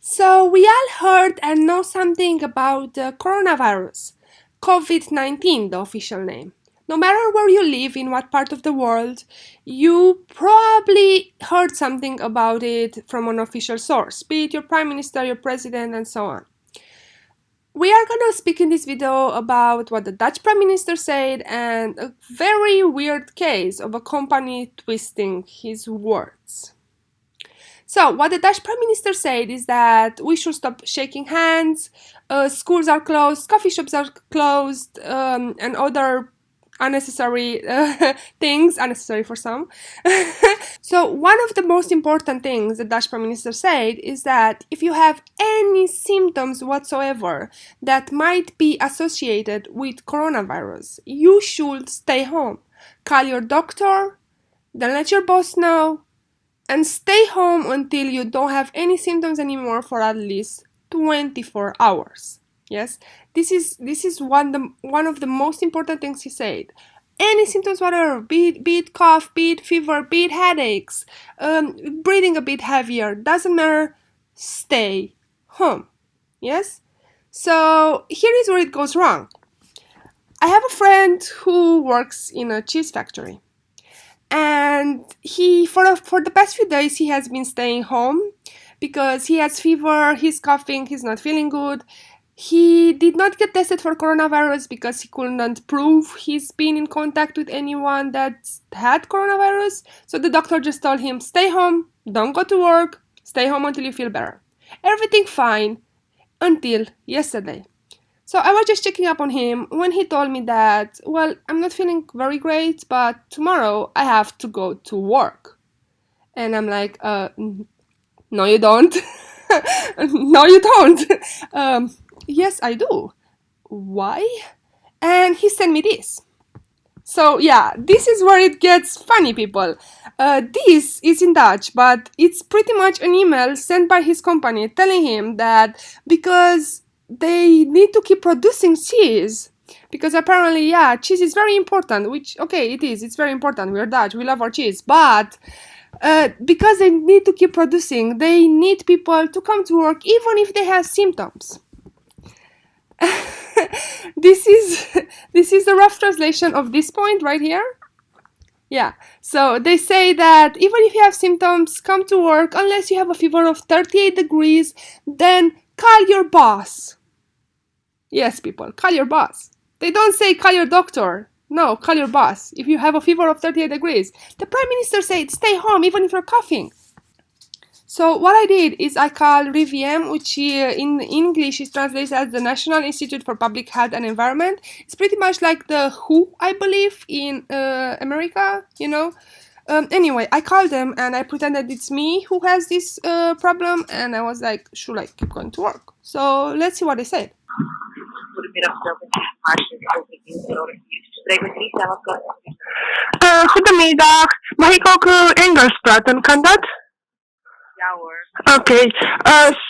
So, we all heard and know something about the coronavirus, COVID-19, the official name. No matter where you live, in what part of the world, you probably heard something about it from an official source, be it your prime minister, your president, and so on. We are going to speak in this video about what the Dutch prime minister said and a very weird case of a company twisting his words. So, what the Dutch Prime Minister said is that we should stop shaking hands, schools are closed, coffee shops are closed, and other unnecessary things, unnecessary for some. So, one of the most important things the Dutch Prime Minister said is that if you have any symptoms whatsoever that might be associated with coronavirus, you should stay home. Call your doctor, then let your boss know, and stay home until you don't have any symptoms anymore for at least 24 hours. Yes, this is one of the most important things he said. Any symptoms, whatever, be it cough, be it fever, be it headaches, breathing a bit heavier, doesn't matter, stay home. Yes? So here is where it goes wrong. I have a friend who works in a cheese factory. And he for the past few days he has been staying home because he has fever, he's coughing, he's not feeling good. He did not get tested for coronavirus because he couldn't prove he's been in contact with anyone that had coronavirus. So the doctor just told him, stay home, don't go to work, stay home until you feel better. Everything fine until yesterday. So I was just checking up on him when he told me that, well, I'm not feeling very great, but tomorrow I have to go to work. And I'm like, no, you don't. No, you don't. Yes, I do. Why? And he sent me this. So yeah, this is where it gets funny, people. This is in Dutch, but it's pretty much an email sent by his company telling him that because they need to keep producing cheese, because apparently, yeah, cheese is very important, which, okay, it's very important, we're Dutch, we love our cheese, but because they need to keep producing, they need people to come to work even if they have symptoms. this is the rough translation of this point right here. Yeah, so they say that even if you have symptoms, come to work unless you have a fever of 38 degrees, then call your boss. Yes, people, call your boss. They don't say call your doctor. No, call your boss if you have a fever of 38 degrees. The prime minister said stay home even if you're coughing. So what I did is I called RIVM, which in English is translated as the National Institute for Public Health and Environment. It's pretty much like the WHO, I believe, in America, you know. Anyway, I called them and I pretended it's me who has this problem, and I was like, should I keep going to work? So let's see what they said. Goedemiddag, mag ik ook Engels praten? Kan dat? Ja hoor. Okay,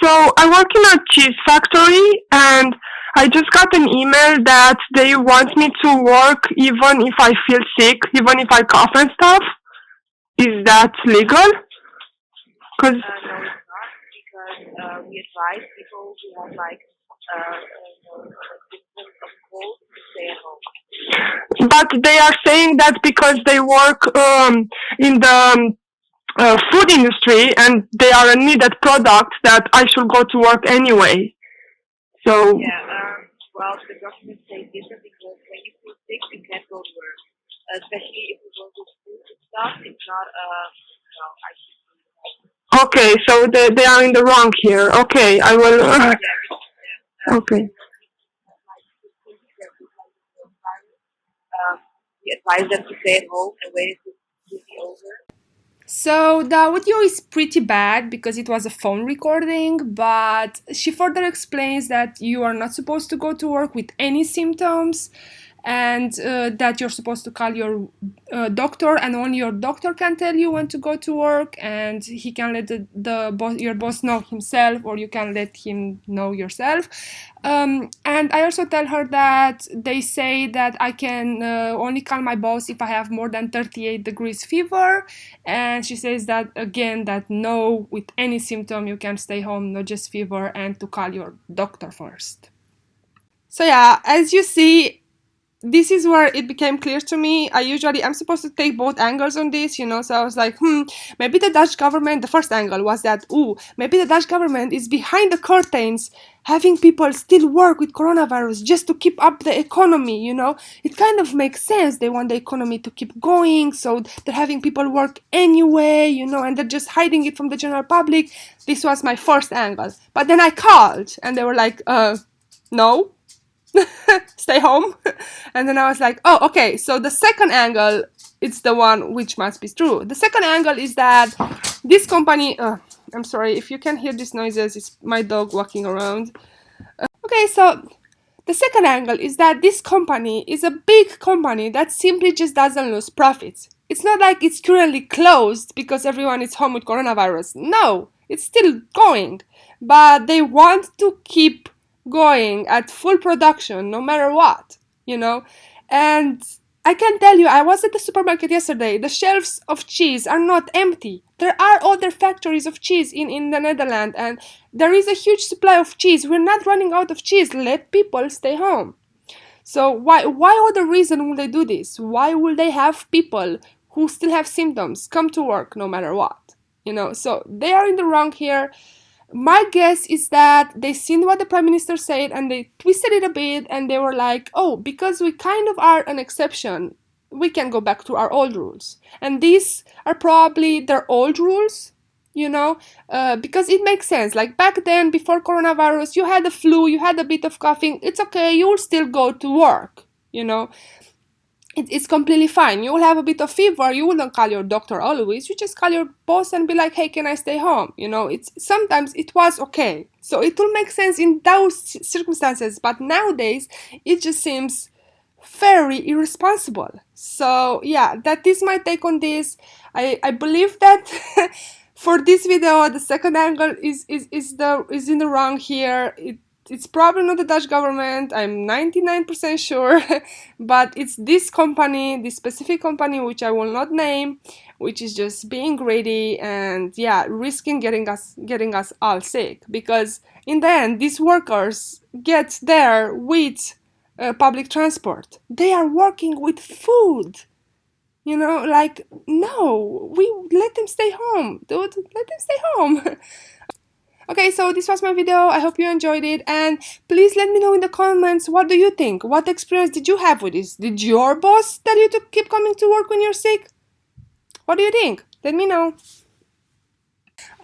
so I work in a cheese factory and I just got an email that they want me to work even if I feel sick, even if I cough and stuff. Is that legal? No, it's not, because we advise people who have like symptoms of cold to stay at home. But they are saying that because they work in the food industry and they are a needed product that I should go to work anyway. So Yeah, well, the government says different because when you feel sick, you can't go to work. Especially if you work with food and stuff, it's not no, I should. okay, so they are in the wrong here. Okay, I will. Okay. We advise them to stay at home and wait until it be over. So the audio is pretty bad because it was a phone recording, but she further explains that you are not supposed to go to work with any symptoms, and that you're supposed to call your doctor, and only your doctor can tell you when to go to work, and he can let your boss know himself, or you can let him know yourself. And I also tell her that they say that I can only call my boss if I have more than 38 degrees fever, and she says that again, that no, with any symptom you can stay home, not just fever, and to call your doctor first. So yeah, as you see, this is where it became clear to me. I'm supposed to take both angles on this, so I was like, maybe the Dutch government, the first angle was that, maybe the Dutch government is behind the curtains having people still work with coronavirus just to keep up the economy, It kind of makes sense. They want the economy to keep going, so they're having people work anyway, and they're just hiding it from the general public. This was my first angle. But then I called, and they were like, no. Stay home. And then I was like, oh, okay, so the second angle, it's the one which must be true. The second angle is that this company, I'm sorry if you can hear these noises, it's my dog walking around. Okay, so the second angle is that this company is a big company that simply just doesn't lose profits. It's not like it's currently closed because everyone is home with coronavirus. No, it's still going, but they want to keep going at full production no matter what, and I can tell you, I was at the supermarket yesterday. The shelves of cheese are not empty. There are other factories of cheese in the Netherlands, and there is a huge supply of cheese. We're not running out of cheese. Let people stay home. So why other reason will they do this? Why will they have people who still have symptoms come to work no matter what? So they are in the wrong here. My guess is that they seen what the Prime Minister said and they twisted it a bit, and they were like, oh, because we kind of are an exception, we can go back to our old rules. And these are probably their old rules, because it makes sense. Like back then, before coronavirus, you had the flu, you had a bit of coughing, it's okay, you'll still go to work, It's completely fine. You will have a bit of fever. You wouldn't call your doctor always. You just call your boss and be like, hey, can I stay home? Sometimes it was okay. So it will make sense in those circumstances. But nowadays, it just seems very irresponsible. So yeah, that is my take on this. I believe that for this video, the second angle is in the wrong here. It's probably not the Dutch government, I'm 99% sure, but it's this company, this specific company, which I will not name, which is just being greedy and risking getting us all sick, because in the end, these workers get there with public transport. They are working with food. No, we let them stay home, dude, let them stay home. Okay, so this was my video. I hope you enjoyed it, and please let me know in the comments, what do you think? What experience did you have with this? Did your boss tell you to keep coming to work when you're sick? What do you think? Let me know.